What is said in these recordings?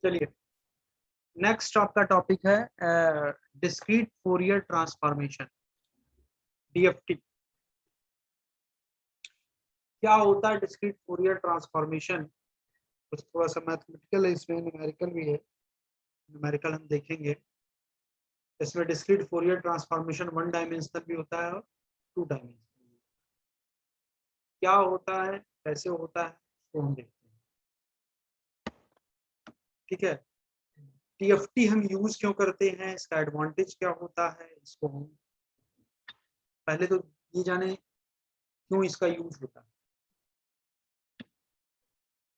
चलिए नेक्स्ट आपका टॉपिक है डिस्क्रीट फोरियर ट्रांसफॉर्मेशन, डीएफटी। क्या होता है डिस्क्रीट फोरियर ट्रांसफॉर्मेशन? कुछ थोड़ा सा मैथमेटिकल है, इसमें न्यूमेरिकल भी है। न्यूमेरिकल हम देखेंगे। इसमें discrete Fourier transformation one dimensional भी होता है और टू डायमेंशनल। क्या होता है, कैसे होता है, तो हम देखते हैं। ठीक है, टीएफटी हम यूज क्यों करते हैं, इसका एडवांटेज क्या होता है, इसको हम पहले तो ये जाने क्यों इसका यूज होता है।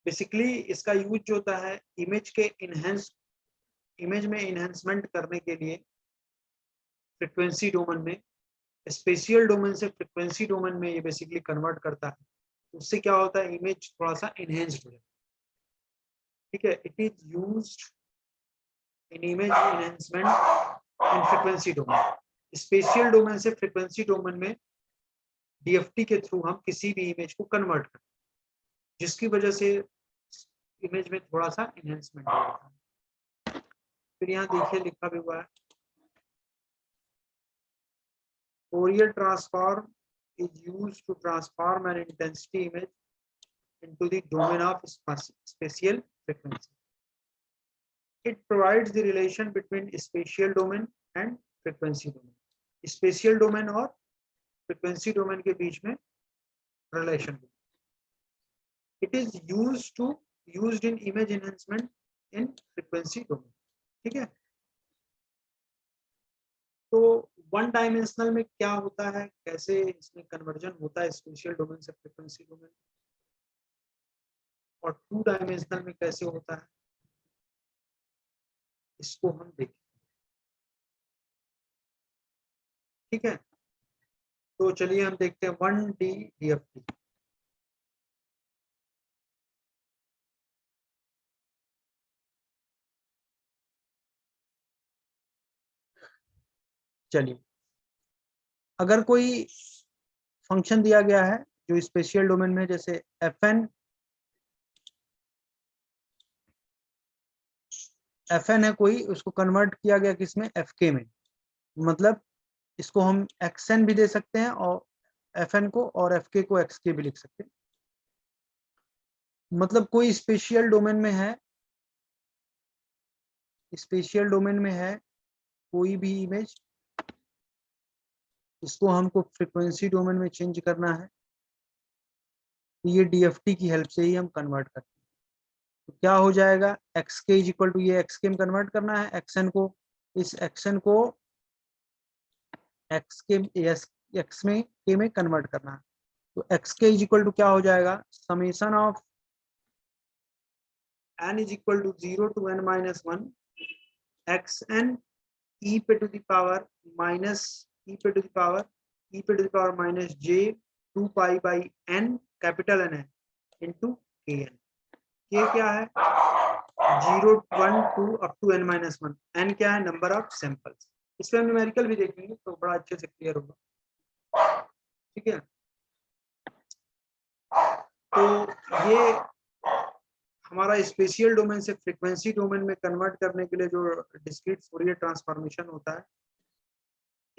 बेसिकली इसका यूज जो होता है इमेज में इनहेंसमेंट करने के लिए फ्रीक्वेंसी डोमेन में, स्पेशियल डोमेन से फ्रीक्वेंसी डोमेन में ये बेसिकली कन्वर्ट करता है। उससे क्या होता है, इमेज थोड़ा सा इनहेंस्ड हो जाता है। ठीक है, it is used in image enhancement in frequency domain. Spatial domain से फ्रीक्वेंसी डोमेन में डीएफटी के थ्रू हम किसी भी इमेज को कन्वर्ट करते हैं, जिसकी वजह से इमेज में थोड़ा सा इनहेंसमेंट हो जाता है। फिर यहाँ देखिए लिखा भी हुआ है, Fourier transform is used to transform an intensity image into the domain of spatial frequency. It provides the relation between spatial domain and frequency domain. Spatial domain और frequency domain के बीच में relation. It is used in image enhancement in frequency domain. ठीक है, तो one dimensional में क्या होता है, कैसे इसमें कन्वर्जन होता है स्पेशियल डोमेन से फ्रीक्वेंसी डोमेन, और टू डायमेंशनल में कैसे होता है, इसको हम देखें। ठीक है, तो चलिए हम देखते हैं 1D डीएफटी। चलिए, अगर कोई फंक्शन दिया गया है जो स्पेशियल डोमेन में, जैसे fn है कोई, उसको कन्वर्ट किया गया किसमें, fk में। मतलब इसको हम xn भी दे सकते हैं और fn को, और fk को xk भी लिख सकते हैं। मतलब कोई स्पेशियल डोमेन में है, स्पेशियल डोमेन में है कोई भी इमेज, इसको हमको फ्रीक्वेंसी डोमेन में चेंज करना है, तो ये डीएफटी की हेल्प से ही हम कन्वर्ट करते हैं। तो क्या हो जाएगा, x k is equal to, ये एक्स के में कन्वर्ट करना है एक्सएन को, इस एक्सएन को एक्स के एक्स में के में कन्वर्ट करना है। तो x k is equal to क्या हो जाएगा, summation of n is equal to 0 to n minus 1 xn e पे to the power minus e पे to the power minus j 2 pi by n, capital n है, into k n. K क्या है, 0 1 2 up to n minus 1। n क्या है, number of samples. इसमें हम numerical भी देखेंगे तो बड़ा अच्छे से क्लियर होगा। ठीक है, तो ये हमारा स्पेशियल डोमेन से फ्रीक्वेंसी डोमेन में कन्वर्ट करने के लिए जो डिस्क्रीट फोरियर ट्रांसफॉर्मेशन होता है,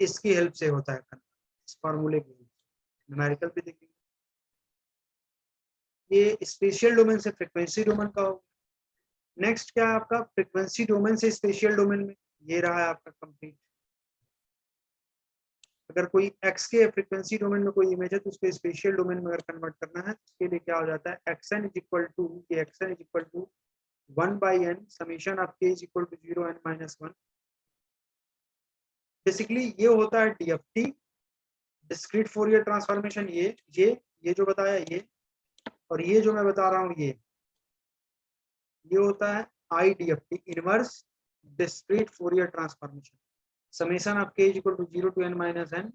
इसकी हेल्प से होता है, इस फार्मूले की न्यूमेरिकल भी देखेंगे। ये स्पेशियल डोमेन से फ्रीक्वेंसी डोमेन का होगा। नेक्स्ट क्या है आपका, फ्रीक्वेंसी डोमेन से स्पेशियल डोमेन में, ये रहा है आपका कंप्लीट। अगर कोई एक्स के फ्रीक्वेंसी डोमेन में कोई इमेज है तो उसको स्पेशियल डोमेन में अगर कन्वर्ट करना है, उसके लिए क्या हो जाता है, एक्सएन इज इक्वल टू, ये x n is equal to 1 by n summation of k is equal to 0 n minus 1। Basically ये होता है डीएफटी, डिस्क्रीट फोरियर ट्रांसफॉर्मेशन। ये जो बताया ये, और ये जो मैं बता रहा हूँ ये होता है IDFT, inverse discrete Fourier transformation. Summation of k is equal to 0 to n minus n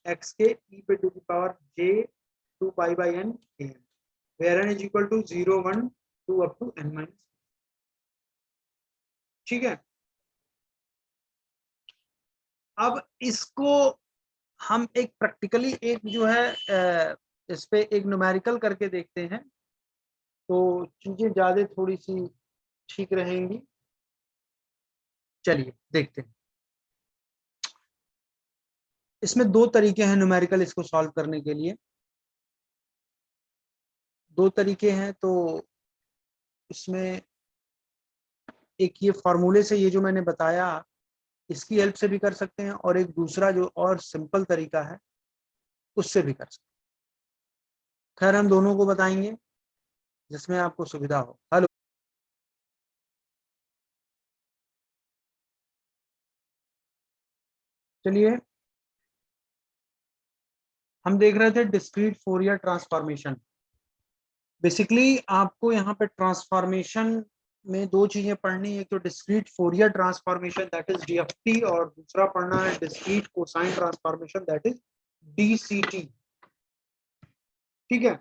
x के e पे to the power j 2 pi by n k n, where n is equal to 0 1 2 up to n minus। ठीक है, अब इसको हम एक practically एक जो है इस पे एक न्यूमेरिकल करके देखते हैं, तो चीजें ज्यादा थोड़ी सी ठीक रहेंगी। चलिए देखते हैं। इसमें दो तरीके हैं न्यूमेरिकल इसको सॉल्व करने के लिए, दो तरीके हैं। तो इसमें एक ये फॉर्मूले से, ये जो मैंने बताया इसकी हेल्प से भी कर सकते हैं, और एक दूसरा जो और सिंपल तरीका है उससे भी कर सकते हैं। खैर हम दोनों को बताएंगे जिसमें आपको सुविधा हो। हेलो, चलिए हम देख रहे थे डिस्क्रीट फोरियर ट्रांसफॉर्मेशन। बेसिकली आपको यहाँ पे ट्रांसफॉर्मेशन में दो चीजें पढ़नी है, एक तो discrete Fourier transformation that is DFT, और दूसरा पढ़ना है discrete cosine transformation that is DCT. ठीक है,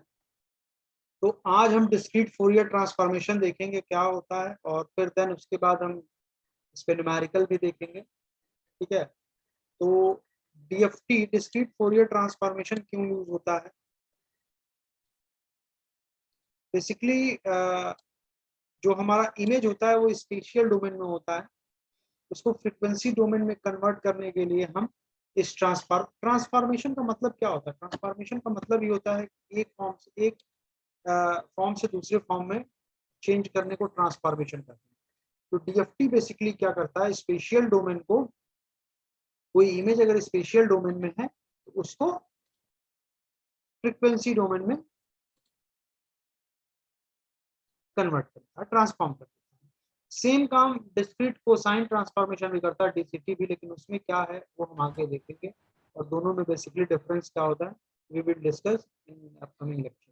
तो आज हम डिस्क्रीट फोरियर ट्रांसफॉर्मेशन देखेंगे क्या होता है, और फिर देन उसके बाद हम इस पे न्यूमेरिकल भी देखेंगे। ठीक है, तो डीएफटी डिस्क्रीट फोरियर ट्रांसफॉर्मेशन क्यों यूज होता है? बेसिकली जो हमारा इमेज होता है वो स्पेशियल डोमेन में होता है, उसको फ्रीक्वेंसी डोमेन में कन्वर्ट करने के लिए हम इस ट्रांसफॉर्मेशन का मतलब क्या होता है? ट्रांसफॉर्मेशन का मतलब ये होता है कि एक फॉर्म से दूसरे फॉर्म में चेंज करने को ट्रांसफॉर्मेशन कहते हैं। तो डीएफटी बेसिकली क्या करता है, स्पेशियल डोमेन को, कोई इमेज अगर स्पेशियल डोमेन में है तो उसको फ्रीक्वेंसी डोमेन में कन्वर्ट करता है, ट्रांसफॉर्म करता है। सेम काम डिस्क्रीट कोसाइन ट्रांसफॉर्मेशन भी करता है, डीसीटी भी, लेकिन उसमें क्या है वो हम आगे देखेंगे, और दोनों में बेसिकली डिफरेंस क्या होता है we will discuss in upcoming lecture.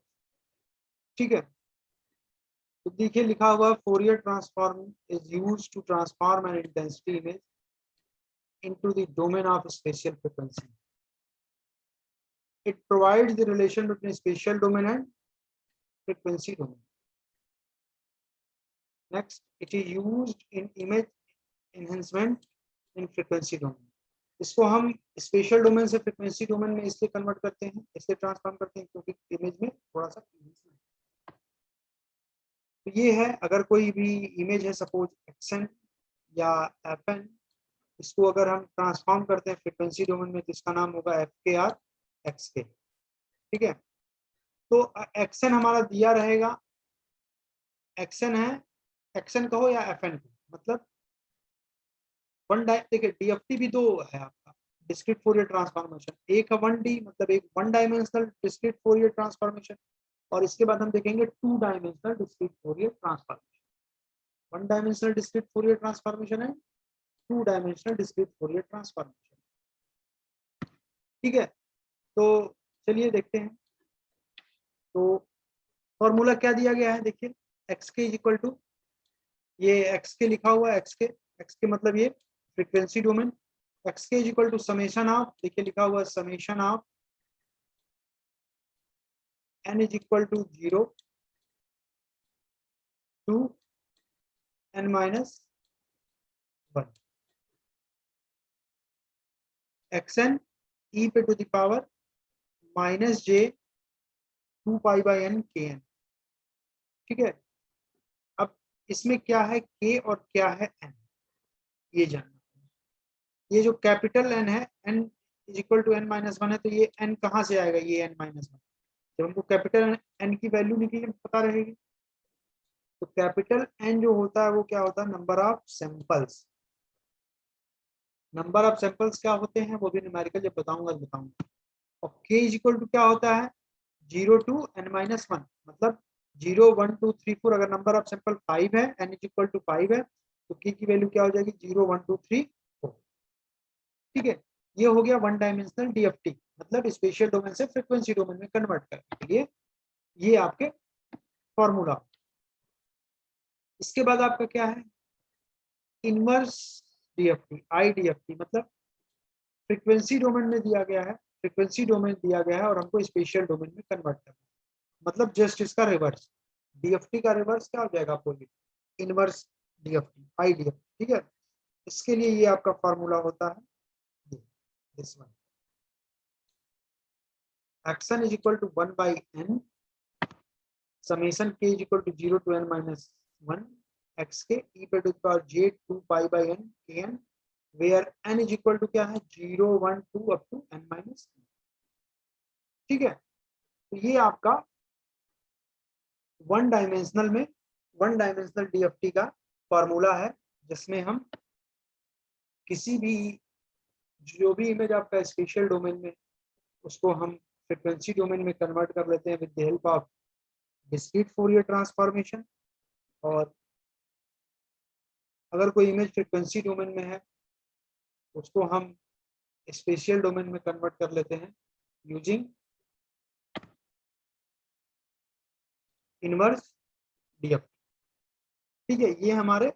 ठीक है, तो देखिए लिखा हुआ Fourier transform is used to transform an intensity image into the domain of spatial frequency. It provides the relation between spatial domain and frequency domain. Next, it is used in image enhancement in frequency domain. इसको हम special domain से frequency domain में इसलिए convert करते हैं, इसलिए transform करते हैं क्योंकि इमेज में थोड़ा सा तो ये है, अगर कोई भी इमेज है सपोज एक्सएन या एफएन, इसको अगर हम ट्रांसफॉर्म करते हैं फ्रीक्वेंसी डोमेन में तो इसका नाम होगा एफ के आर एक्स के। ठीक है, तो एक्सएन हमारा दिया रहेगा, एक्सएन है, एक्सएन कहो या एफएन कहो, मतलब देखिए डीएफटी भी दो है आपका डिस्क्रीट फोरियर ट्रांसफॉर्मेशन, एक है वन डी मतलब एक one dimensional discrete Fourier transformation, और इसके बाद हम देखेंगे two dimensional discrete Fourier transformation. One dimensional discrete Fourier transformation है, two dimensional discrete Fourier transformation. ठीक है, तो चलिए देखते हैं। तो फॉर्मूला क्या दिया गया है, देखिए x k is equal to, ये एक्स के लिखा हुआ है, एक्स के मतलब ये frequency domain, x k is equal to summation of, देखिए लिखा हुआ है summation of n is equal to 0 to n minus 1 xn e पे to the power minus j 2 pi by n k n। ठीक है, अब इसमें क्या है k और क्या है n, ये जानना। ये जो कैपिटल N है, n is equal to n minus 1 है, तो ये n कहाँ से आएगा, ये n माइनस 1, जब हमको कैपिटल N की वैल्यू निकली पता रहेगी। तो कैपिटल N जो होता है वो क्या होता है, number of samples. Number of samples क्या होते हैं वो भी न्यूमेरिकल जब बताऊंगा बताऊंगा। और k इज इक्वल टू क्या होता है, 0 टू n माइनस 1, मतलब 0 1 2 3 4, अगर नंबर ऑफ सैंपल 5 है, n इज इक्वल टू 5 है, तो k की वैल्यू क्या हो जाएगी, 0 1 2 3 4। ठीक है, ये हो गया वन डायमेंशनल डीएफटी, मतलब स्पेशियल डोमेन से फ्रीक्वेंसी डोमेन में कन्वर्ट करने के लिए ये आपके फॉर्मूला। इसके बाद आपका क्या है, इनवर्स डीएफटी, आईडीएफटी, मतलब फ्रीक्वेंसी डोमेन में दिया गया है, फ्रीक्वेंसी डोमेन दिया गया है और हमको स्पेशियल डोमेन में कन्वर्ट करना है, मतलब जस्ट इसका रिवर्स, डीएफटी का रिवर्स क्या हो जाएगा, अपोजिट, इनवर्स डीएफटी, आईडीएफटी। ठीक है, इसके लिए ये आपका फॉर्मूला होता है this one, x n is equal to 1/n summation k is equal to 0 to n minus 1 x के e पे to the power j 2 pi by n kn where n is equal to क्या है 0 1 2 up to n minus. ठीक है, तो ये आपका one dimensional DFT का फॉर्मूला है, जिसमें हम किसी भी जो भी इमेज आपका स्पेशियल डोमेन में उसको हम फ्रीक्वेंसी डोमेन में कन्वर्ट कर लेते हैं with the help of discrete Fourier transformation. और अगर कोई इमेज फ्रीक्वेंसी डोमेन में है उसको हम स्पेशियल डोमेन में कन्वर्ट कर लेते हैं यूजिंग इनवर्स डीएफटी। ठीक है, ये हमारे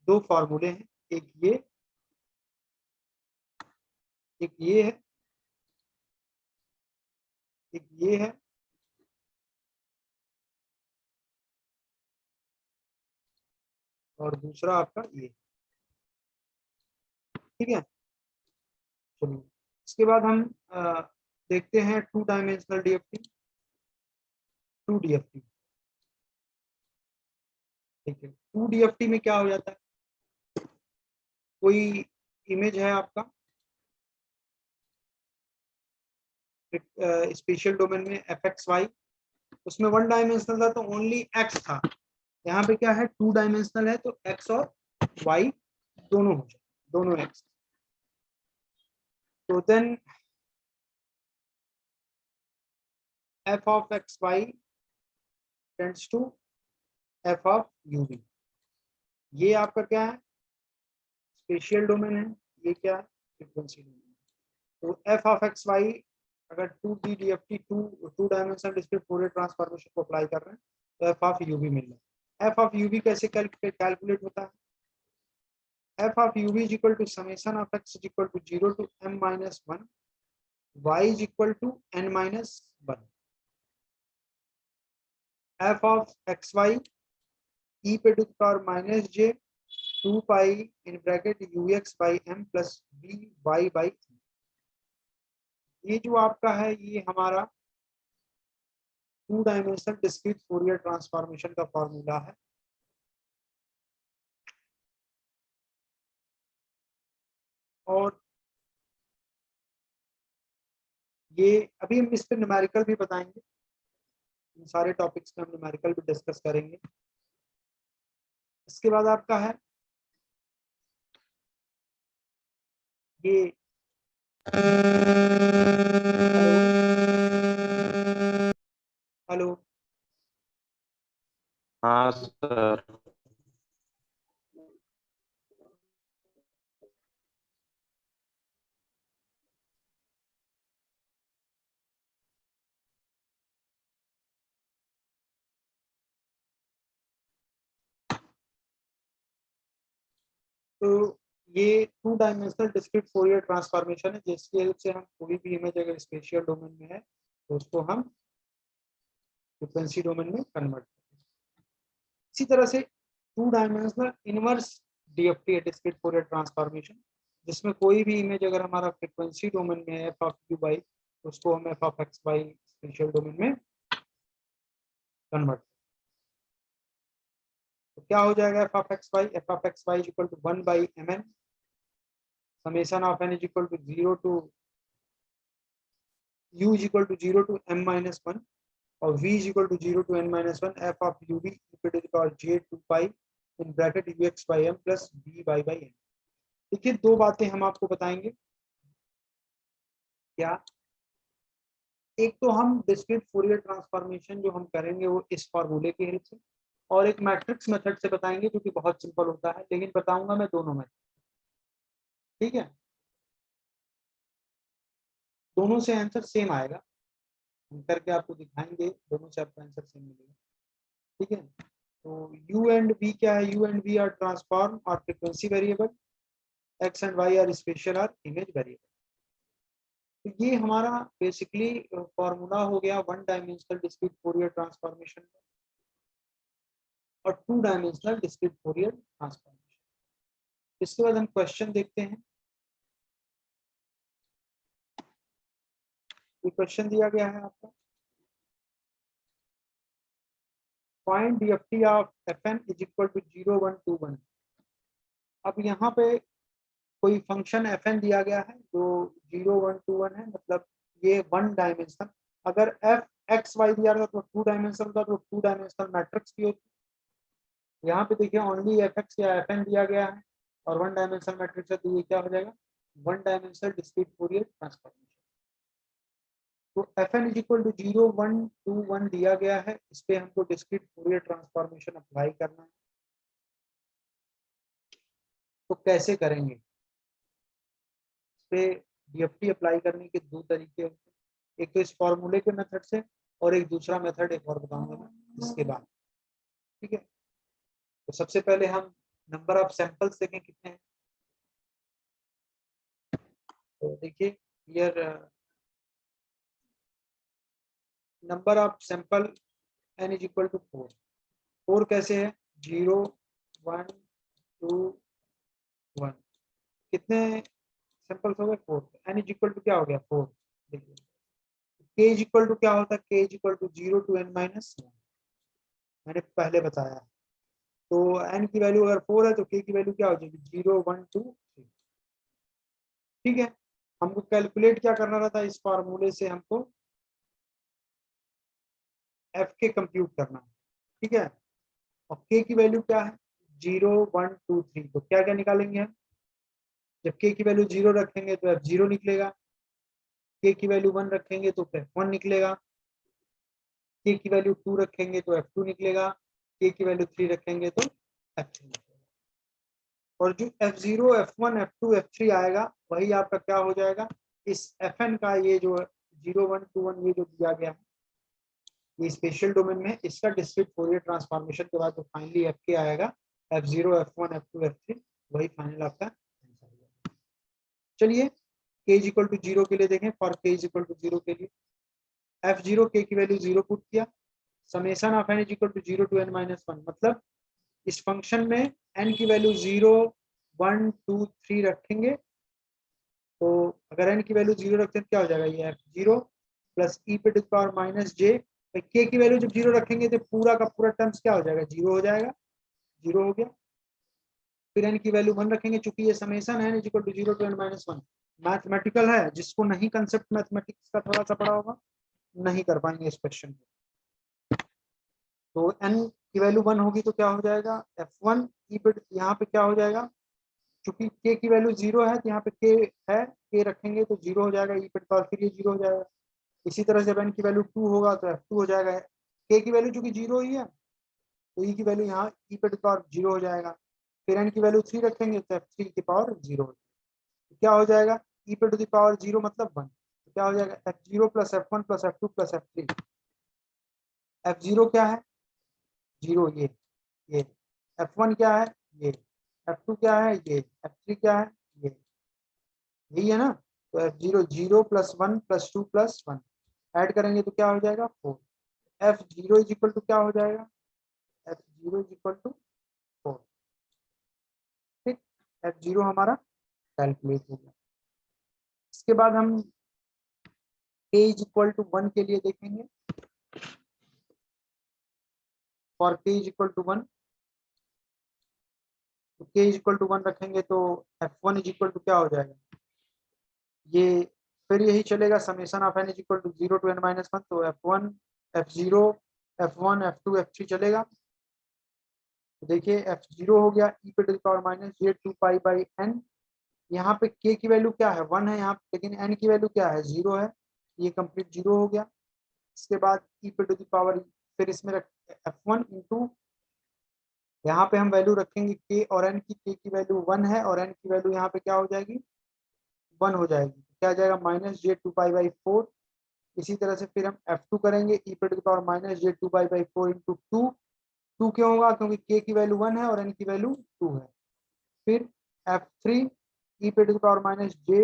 दो फॉर्मूले हैं, एक ये है, एक ये है, और दूसरा आपका ये। ठीक है, चलिए इसके बाद हम देखते हैं टू डायमेंशनल डीएफटी, 2 डीएफटी। ठीक है, 2 डीएफटी में क्या हो जाता है, कोई इमेज है आपका स्पेशियल डोमेन में fxy, उसमें वन डायमेंशनल था तो ओनली x था। यहाँ पे क्या है 2 डायमेंशनल है तो x और y दोनों हो जाए, दोनों x। तो then f of xy tends to f of ub। ये आपका क्या है स्पेशियल डोमेन है, ये क्या है फ्रीक्वेंसी डोमेन। तो f ऑफ xy अगर 2 to dimensional discrete Fourier transformation को अप्लाई कर रहे हैं तो f ऑफ ub मिल रहा है। f ऑफ ub कैसे कैलकुलेट होता है, f of ub is equal to summation of x is equal to 0 to m minus 1, y is equal to n minus 1, f of xy e पे to the power minus j 2 pi in bracket ux by m plus by by m। ये जो आपका है ये हमारा 2 dimensional discrete Fourier transformation का formula है। और ये अभी हम इस पे न्यूमेरिकल भी बताएंगे, इन सारे टॉपिक्स पे हम न्यूमेरिकल भी डिस्कस करेंगे। इसके बाद आपका है ये हेलो, हाँ सर। तो ये 2 डायमेंशनल डिस्क्रीट फोरियर ट्रांसफॉर्मेशन है, जिसकी हेल्प से हम कोई भी इमेज अगर स्पेशियल डोमेन में है तो उसको हम फ्रीक्वेंसी डोमेन में कन्वर्ट करते हैं। इसी तरह से 2 डायमेंशनल इनवर्स डीएफटी है डिस्क्रीट फोरियर ट्रांसफॉर्मेशन, जिसमें कोई भी इमेज अगर हमारा फ्रीक्वेंसी डोमेन में है एफ ऑफ यू बाई, उसको हम f of x by spatial domain में कन्वर्ट। तो क्या हो जाएगा f of x by is equal to 1 by m n summation of n is equal to 0 to u is equal to 0 to m minus 1 और v is equal to 0 to n minus 1 f of u v to the power j 2 pi in bracket ux by m plus v by by n। देखिए दो बातें हम आपको बताएंगे, क्या एक तो हम डिस्क्रीट फोरियर ट्रांसफॉर्मेशन जो हम करेंगे वो इस फॉर्मूले की हेल्प से, और एक मैट्रिक्स मेथड से बताएंगे जो कि बहुत सिंपल होता है, लेकिन बताऊंगा मैं दोनों में। ठीक है, दोनों से आंसर सेम आएगा, हम करके आपको दिखाएंगे, दोनों से आपका आंसर सेम मिलेगा। ठीक है, तो u एंड v क्या है, u and v are transform or frequency variable, x and y are special or image variable. तो ये हमारा बेसिकली फॉर्मूला हो गया 1 डायमेंशनल डिस्क्रीट फोरियर ट्रांसफॉर्मेशन और 2 डायमेंशनल डिस्क्रीट फोरियर ट्रांसफॉर्मेशन। इसके बाद हम क्वेश्चन देखते हैं। ये क्वेश्चन दिया गया है आपका, find DFT of fn is equal to 0 1 2 1। अब यहाँ पे कोई फंक्शन fn दिया गया है जो 0 1 2 1 है, मतलब ये वन डायमेंशनल। अगर f x y दिया रहता तो 2 डायमेंशनल का, तो 2 डायमेंशनल मैट्रिक्स भी होती। यहाँ पे देखिए ओनली fx या fn दिया गया है और 1 डायमेंशनल मैट्रिक्स है, तो ये क्या हो जाएगा, 1 डायमेंशनल डिस्क्रीट फूरियर ट्रांसफॉर्मेशन। तो fn इज इक्वल टू 0 1 2 1 दिया गया है, इस पे हमको डिस्क्रीट फूरियर ट्रांसफॉर्मेशन अप्लाई करना है। तो कैसे करेंगे, इस पे डीएफटी अप्लाई करने के दो तरीके होते हैं, एक तो इस फॉर्मूले के मेथड से और एक दूसरा मेथड एक और बताऊंगा मैं इसके बाद। ठीक है, तो सबसे पहले हम नंबर ऑफ सैंपल्स देखें कितने हैं। तो देखिए here number of sample n is equal to 4। 4 कैसे है, 0 1 2 1, कितने सैंपल्स हो गए 4। n इज इक्वल टू क्या हो गया 4। देखिए k इज इक्वल टू क्या होता है, k is equal to 0 to n minus 1, मैंने पहले बताया। तो n की वैल्यू अगर 4 है तो k की वैल्यू क्या हो जाएगी 0 1 2 3। ठीक है, हमको कैलकुलेट क्या करना रहता है, इस फार्मूले से हमको f के कंप्यूट करना है। ठीक है, और k की वैल्यू क्या है 0 1 2 3, तो क्या क्या निकालेंगे हम, जब k की वैल्यू 0 रखेंगे तो f0 निकलेगा, k की वैल्यू 1 रखेंगे तो f1 निकलेगा, k की वैल्यू 2 रखेंगे तो f2 निकलेगा, k की वैल्यू 3 रखेंगे तो f3 निकलेगा। और जो f0 f1 f2 f3 आएगा वही आपका क्या हो जाएगा, इस fn का ये जो 0 1 2 1 ये जो दिया गया है ये स्पेशल डोमेन में, इसका डिस्क्रीट फूरियर ट्रांसफॉर्मेशन के बाद जो फाइनली fk आएगा f0 f1 f2 f3, वही फाइनल आपका आंसर होगा। चलिए k इज इक्वल टू 0 के लिए देखें, for k is equal to 0 के लिए f0 k की वैल्यू 0 पुट किया, summation of n is equal to 0 to n minus 1, मतलब इस फंक्शन में n की वैल्यू 0 1 2 3 रखेंगे। तो अगर n की वैल्यू 0 रखते हैं तो क्या हो जाएगा, ये f0 प्लस e पे to the power minus j। k की वैल्यू जब 0 रखेंगे तो पूरा का पूरा टर्म्स क्या हो जाएगा 0 हो जाएगा, 0 हो गया। फिर n की वैल्यू 1 रखेंगे, चूंकि ये समेशन है is equal to 0 to n minus 1 mathematical है, जिसको नहीं कंसेप्ट मैथमेटिक्स का थोड़ा सा पढ़ा होगा नहीं कर पाएंगे इस क्वेश्चन को। तो n की वैल्यू 1 होगी तो क्या हो जाएगा f1 e पे, यहाँ पे क्या हो जाएगा, चूंकि k की वैल्यू 0 है तो यहाँ पे k है, k रखेंगे तो 0 हो जाएगा e पे पावर, फिर ये 0 हो जाएगा। इसी तरह जब n की वैल्यू 2 होगा तो f2 हो जाएगा, k की वैल्यू चूंकि 0 ही है तो e की वैल्यू यहाँ e पे पावर 0 हो जाएगा। फिर n की वैल्यू 3 रखेंगे तो f3 की पावर 0 हो जाएगा। तो क्या हो जाएगा e पे टू द पावर 0 मतलब 1, तो क्या हो जाएगा f0 plus f1 plus f2 plus f3। f0 क्या है 0, ये f1 क्या है ये, f2 क्या है ये, f3 क्या है ये, यही है ना। तो f0 0 plus 1 plus 2 plus 1 add करेंगे तो क्या हो जाएगा 4। f0 इज इक्वल टू क्या हो जाएगा, f0 इज इक्वल टू 4। ठीक, f0 हमारा कैलकुलेट हो गया। इसके बाद हम k इज इक्वल टू 1 के लिए देखेंगे, for k is equal to 1, तो k इज इक्वल टू 1 रखेंगे तो f1 इज इक्वल टू क्या हो जाएगा, ये फिर यही चलेगा summation of n is equal to 0 to n minus 1, तो f1 f0 f1 f2 f3 चलेगा। तो देखिए f0 हो गया e पे to the power minus j 2 pi by n, यहाँ पे k की वैल्यू क्या है 1 है यहाँ पे, लेकिन n की वैल्यू क्या है 0 है, ये कंप्लीट 0 हो गया। इसके बाद e पे टू द पावर, फिर इसमें रख f1 इंटू, यहाँ पे हम वैल्यू रखेंगे k और n की, k की वैल्यू 1 है और n की वैल्यू यहाँ पे क्या हो जाएगी 1 हो जाएगी, क्या आ जाएगा माइनस j 2 पाई बाई 4। इसी तरह से फिर हम f2 करेंगे e पे to the power minus j 2 pi by 4 into 2 क्यों होगा, क्योंकि k की वैल्यू 1 है और n की वैल्यू 2 है। फिर f3 e पे to the power minus j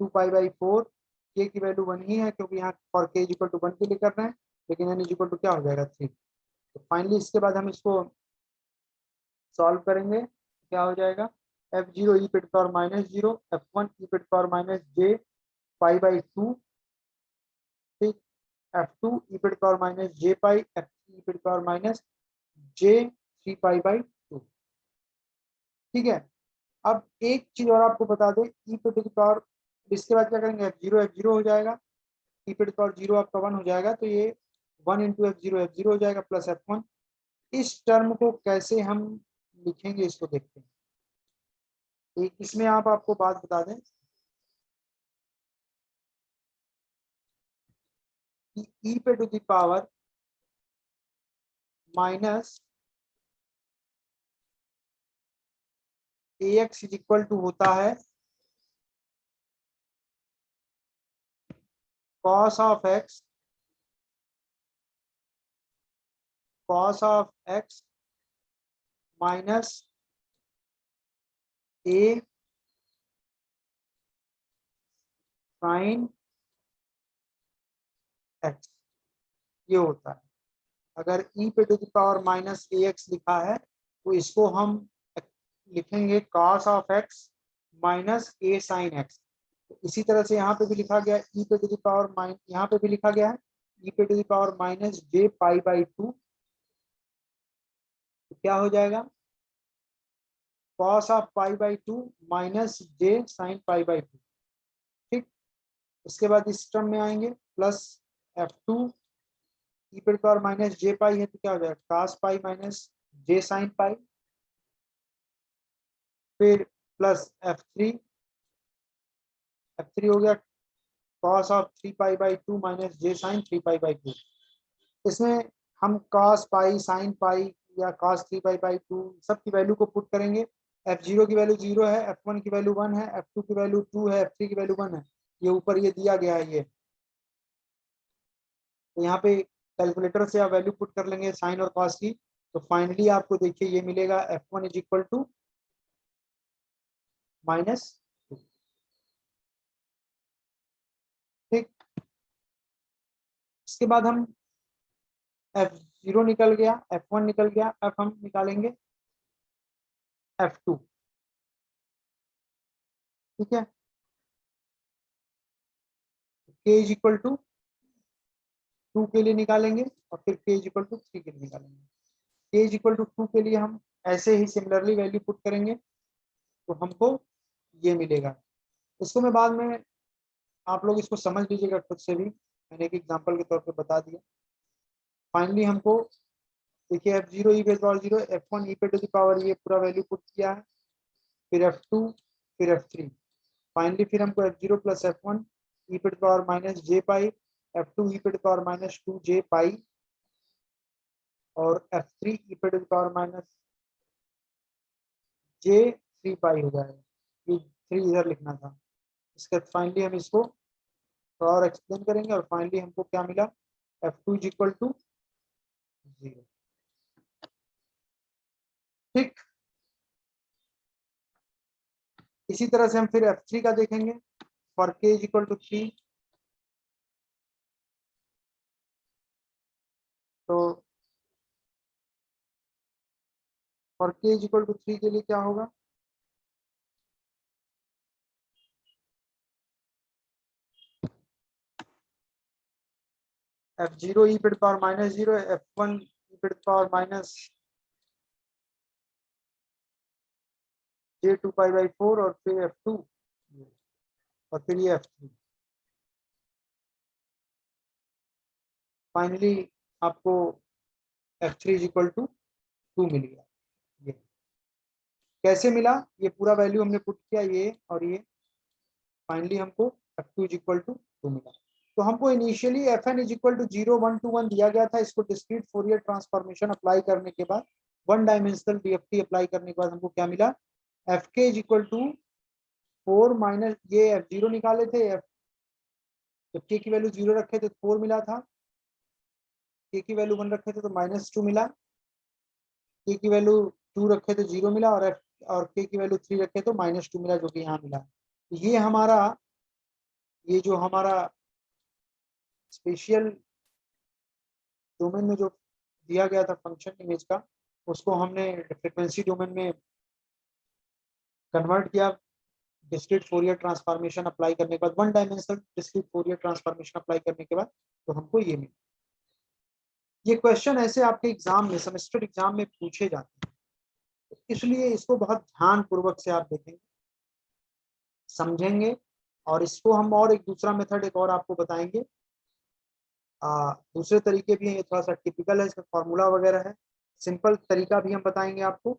2 pi by 4, k की वैल्यू 1 ही है क्योंकि यहाँ फॉर k इक्वल टू 1 के लिए कर रहे हैं, लेकिन n इक्वल टू क्या हो जाएगा 3। तो फाइनली इसके बाद हम इसको सॉल्व करेंगे, क्या हो जाएगा f0 e पे to power minus 0, f1 e पे to power minus j pi by 2, ठीक, f2 e पे to power minus j pi, f3 e पे टू पावर माइनस j3π/2। ठीक है, अब एक चीज और आपको बता दें, e पे टू द पावर, इसके बाद क्या करेंगे, f0 हो जाएगा, e पे टू द पावर 0 आपका 1 हो जाएगा, तो ये 1 इंटू f0 हो जाएगा प्लस f1। इस टर्म को कैसे हम लिखेंगे इसको देखते हैं। एक इसमें आपको बात बता दें कि e पे to the power minus ax is equal to होता है cos of x minus a sine x, ये होता है। अगर e पे to the power minus ax लिखा है तो इसको हम लिखेंगे cos of x minus a sine x। तो इसी तरह से यहाँ पे भी लिखा गया है e पे टू द पावर यहाँ पे भी लिखा गया है e पे to the power minus j π/2, तो क्या हो जाएगा cos of π/2 minus j sine π/2। ठीक, इसके बाद इस टर्म में आएंगे प्लस f2 e पे पावर माइनस j पाई है तो क्या हो जाएगा cos pi minus j sine pi, फिर प्लस f3 हो गया cos of 3π/2 minus j sine 3π/2। इसमें हम cos पाई साइन पाई या cos 3π/2 सब की वैल्यू को पुट करेंगे। f0 की वैल्यू 0 है, f1 की वैल्यू 1 है, f2 की वैल्यू 2 है, f3 की वैल्यू 1 है, ये ऊपर ये दिया गया है। ये तो यहाँ पे कैलकुलेटर से आप वैल्यू पुट कर लेंगे साइन और कॉस की, तो फाइनली आपको देखिए ये मिलेगा f1 इज इक्वल टू -2। ठीक, इसके बाद हम f0 निकल गया, f1 निकल गया, अब हम निकालेंगे f2। ठीक है, k इज इक्वल टू 2 के लिए निकालेंगे और फिर k इज इक्वल टू 3 के लिए निकालेंगे। k इज इक्वल टू 2 के लिए हम ऐसे ही सिमिलरली वैल्यू पुट करेंगे तो हमको ये मिलेगा। इसको मैं बाद में, आप लोग इसको समझ लीजिएगा खुद से भी, मैंने एक एग्जांपल के तौर पे बता दिया। फाइनली हमको देखिए f0 e पे पावर 0, f1 e पे टू द पावर ये पूरा वैल्यू पुट किया है, फिर f2 फिर f3, फाइनली फिर हमको f0 प्लस f1 e पे to power minus j pi, f2 e पे to power minus 2j pi और f3 e पे to power minus j 3 pi हो जाएगा। ये 3 इधर लिखना था। इसके बाद फाइनली हम इसको थोड़ा और एक्सप्लेन करेंगे और फाइनली हमको क्या मिला, f2 इज इक्वल टू 0। ठीक, इसी तरह से हम फिर f3 का देखेंगे for k is equal to 3। तो for k is equal to 3 के लिए क्या होगा, f0 e पे पावर माइनस 0, f1 e पे पावर माइनस j2π/4 और फिर f2 और फिर ये f3। फाइनली आपको f3 इज इक्वल टू 2 मिल गया। ये कैसे मिला, ये पूरा वैल्यू हमने पुट किया ये और ये, फाइनली हमको f2 इज इक्वल टू 2 मिला। तो हमको initially fn is equal to 0 1 2 1 दिया गया था। इसको डिस्क्रीट फोरियर ट्रांसफॉर्मेशन अप्लाई करने के बाद, वन डायमेंशनल डीएफटी अप्लाई करने के बाद हमको क्या मिला, fk is equal to 4 minus ये f0 निकाले थे, जब k की वैल्यू 0 रखे थे 4 मिला था, k की वैल्यू 1 रखे थे तो -2 मिला, k की वैल्यू 2 रखे तो 0 मिला और k की वैल्यू 3 रखे तो -2 मिला, जो कि यहाँ मिला। तो ये जो हमारा स्पेशल डोमेन में जो दिया गया था फंक्शन इमेज का, उसको हमने फ्रीक्वेंसी डोमेन में कन्वर्ट किया डिस्क्रीट फोरियर ट्रांसफॉर्मेशन अप्लाई करने के बाद, one dimensional discrete Fourier transformation apply करने के बाद, तो हमको ये मिला। ये क्वेश्चन ऐसे आपके एग्जाम में, सेमेस्टर एग्जाम में पूछे जाते हैं, तो इसलिए इसको बहुत ध्यान पूर्वक से आप देखेंगे, समझेंगे, और इसको हम और एक दूसरा मेथड एक और आपको बताएंगे। दूसरे तरीके भी हैं, ये थोड़ा सा टिपिकल है, इसका फॉर्मूला वगैरह है, सिंपल तरीका भी हम बताएंगे आपको।